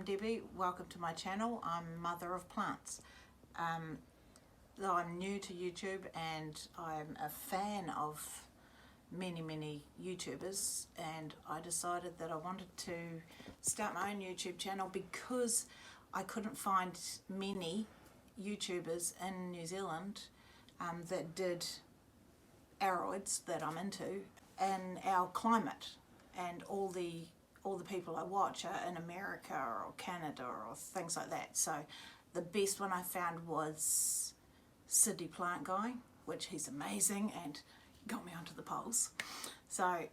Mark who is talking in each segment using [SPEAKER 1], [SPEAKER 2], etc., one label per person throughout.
[SPEAKER 1] I'm Debbie. Welcome to my channel. I'm Mother of Plants. Though I'm new to YouTube and I'm a fan of many YouTubers, and I decided that I wanted to start my own YouTube channel because I couldn't find many YouTubers in New Zealand that did aroids that I'm into in our climate, and all the people I watch are in America or Canada or things like that. So the best one I found was Sydney Plant Guy, which he's amazing and got me onto the poles. So I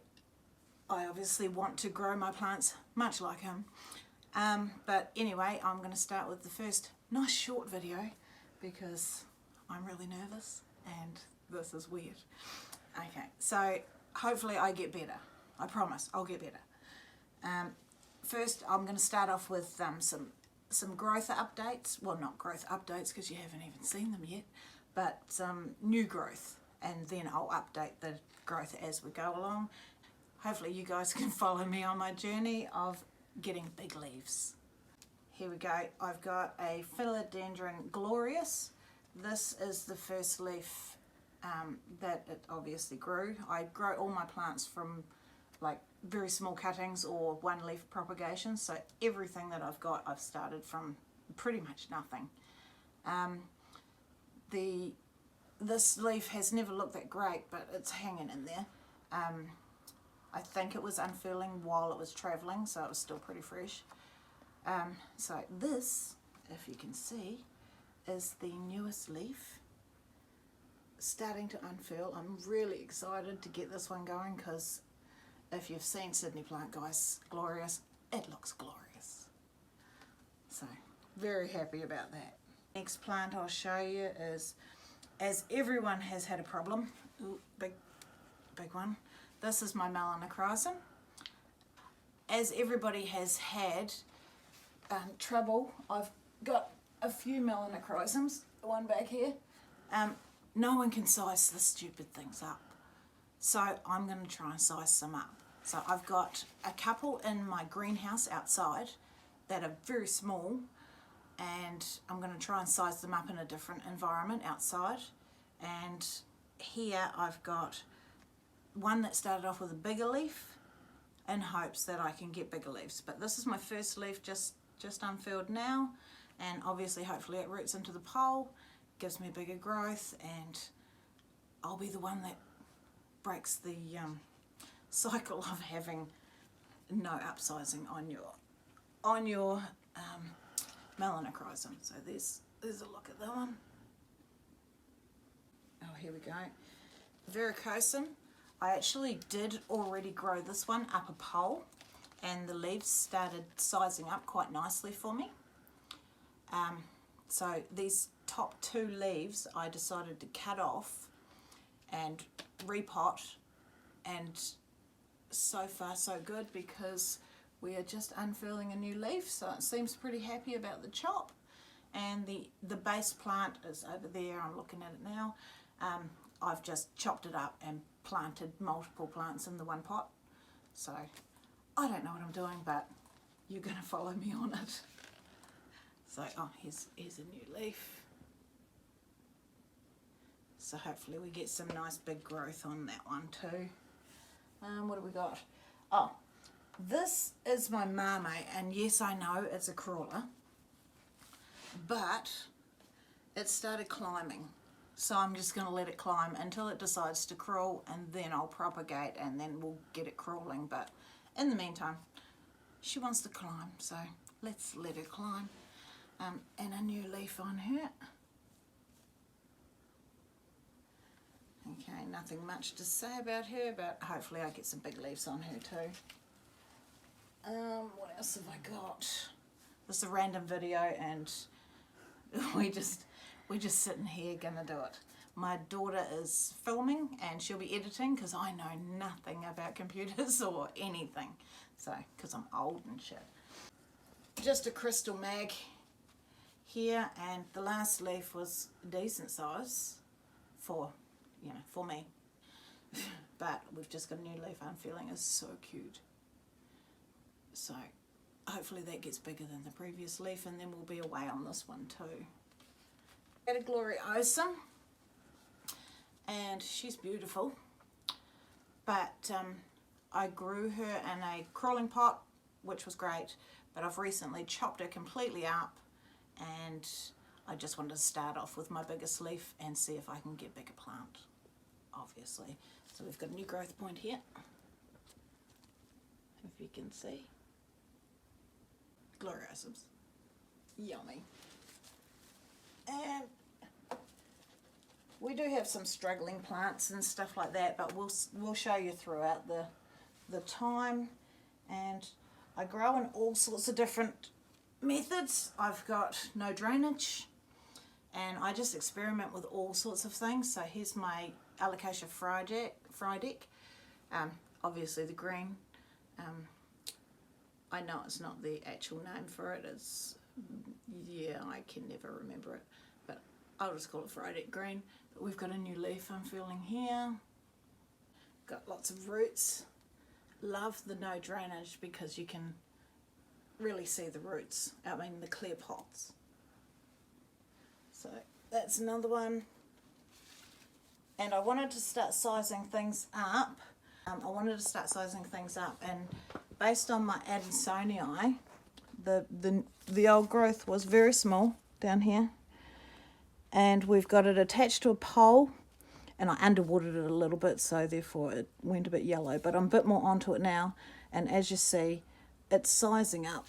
[SPEAKER 1] obviously want to grow my plants much like him. But anyway, I'm going to start with the first nice short video because I'm really nervous and this is weird. Okay, so hopefully I get better. I promise I'll get better. First, I'm going to start off with some growth updates. Well, not growth updates because you haven't even seen them yet, but some new growth, and then I'll update the growth as we go along. Hopefully you guys can follow me on my journey of getting big leaves. Here we go. I've got a Philodendron Glorious. This is the first leaf that it obviously grew. I grow all my plants from like very small cuttings or one leaf propagations, so everything that I've got I've started from pretty much nothing. This leaf has never looked that great, but it's hanging in there. I think it was unfurling while it was travelling, so it was still pretty fresh. So this, if you can see, is the newest leaf starting to unfurl. I'm really excited to get this one going because if you've seen Sydney Plant Guy's Glorious, it looks glorious. So very happy about that. Next plant I'll show you is, as everyone has had a problem, ooh, big one. This is my Melanochrysum. As everybody has had trouble, I've got a few Melanochrysums, one back here. No one can size the stupid things up, so I'm going to try and size some up. So I've got a couple in my greenhouse outside that are very small, and I'm going to try and size them up in a different environment outside. And here I've got one that started off with a bigger leaf in hopes that I can get bigger leaves. But this is my first leaf just unfurled now, and obviously hopefully it roots into the pole, gives me bigger growth, and I'll be the one that breaks the cycle of having no upsizing on your Melanochrysum. So there's a look at that one. Oh, here we go. Verrucosum. I actually did already grow this one up a pole, and the leaves started sizing up quite nicely for me. So these top two leaves I decided to cut off and repot, and so far so good because we are just unfurling a new leaf, so it seems pretty happy about the chop. And the base plant is over there, I'm looking at it now. I've just chopped it up and planted multiple plants in the one pot, so I don't know what I'm doing, but you're going to follow me on it. So here's a new leaf, so hopefully we get some nice big growth on that one too. What have we got? Oh, this is my Marmite, and yes, I know it's a crawler, but it started climbing. So I'm just going to let it climb until it decides to crawl, and then I'll propagate, and then we'll get it crawling. But in the meantime, she wants to climb, so let's let her climb. And a new leaf on her. Okay, nothing much to say about her, but hopefully I get some big leaves on her too. What else have I got? This is a random video, and we're just sitting here gonna do it. My daughter is filming and she'll be editing because I know nothing about computers or anything, so because I'm old and shit. Just a crystal mag here, and the last leaf was a decent size for me. But we've just got a new leaf unfurling. It's so cute. So hopefully that gets bigger than the previous leaf, and then we'll be away on this one too. Got a Gloriosa, and she's beautiful, but I grew her in a crawling pot, which was great, but I've recently chopped her completely up, and I just wanted to start off with my biggest leaf and see if I can get bigger plant, obviously. So we've got a new growth point here, if you can see. Gloriosums. Yummy. And we do have some struggling plants and stuff like that, but we'll show you throughout the time. And I grow in all sorts of different methods. I've got no drainage, and I just experiment with all sorts of things. So here's my Alocasia Frydek. Obviously the green. I know it's not the actual name for it. It's, yeah, I can never remember it, but I'll just call it Frydek green. But we've got a new leaf I'm feeling here. Got lots of roots. Love the no drainage because you can really see the roots. I mean the clear pots. So that's another one. And I wanted to start sizing things up. And based on my Adansonii, the old growth was very small down here, and we've got it attached to a pole, and I underwatered it a little bit, so therefore it went a bit yellow, but I'm a bit more onto it now, and as you see, it's sizing up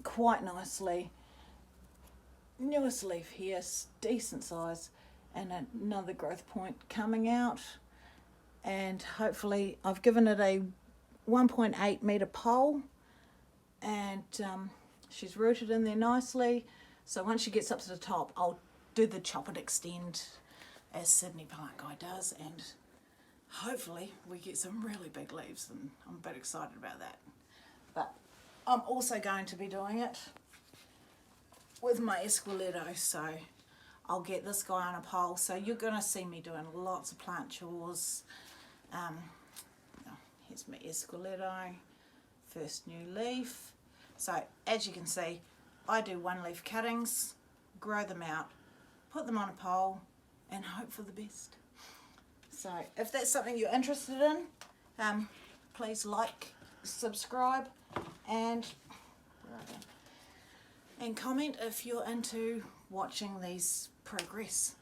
[SPEAKER 1] quite nicely. Newest leaf here, decent size, and another growth point coming out, and hopefully I've given it a 1.8 meter pole, and she's rooted in there nicely. So once she gets up to the top, I'll do the chop and extend as Sydney Plant Guy does, and hopefully we get some really big leaves, and I'm a bit excited about that. But I'm also going to be doing it with my Esqueleto, so I'll get this guy on a pole. So you're going to see me doing lots of plant chores. Here's my Esqueleto, first new leaf. So as you can see, I do one leaf cuttings, grow them out, put them on a pole, and hope for the best. So if that's something you're interested in, please like, subscribe, and comment if you're into watching these progress.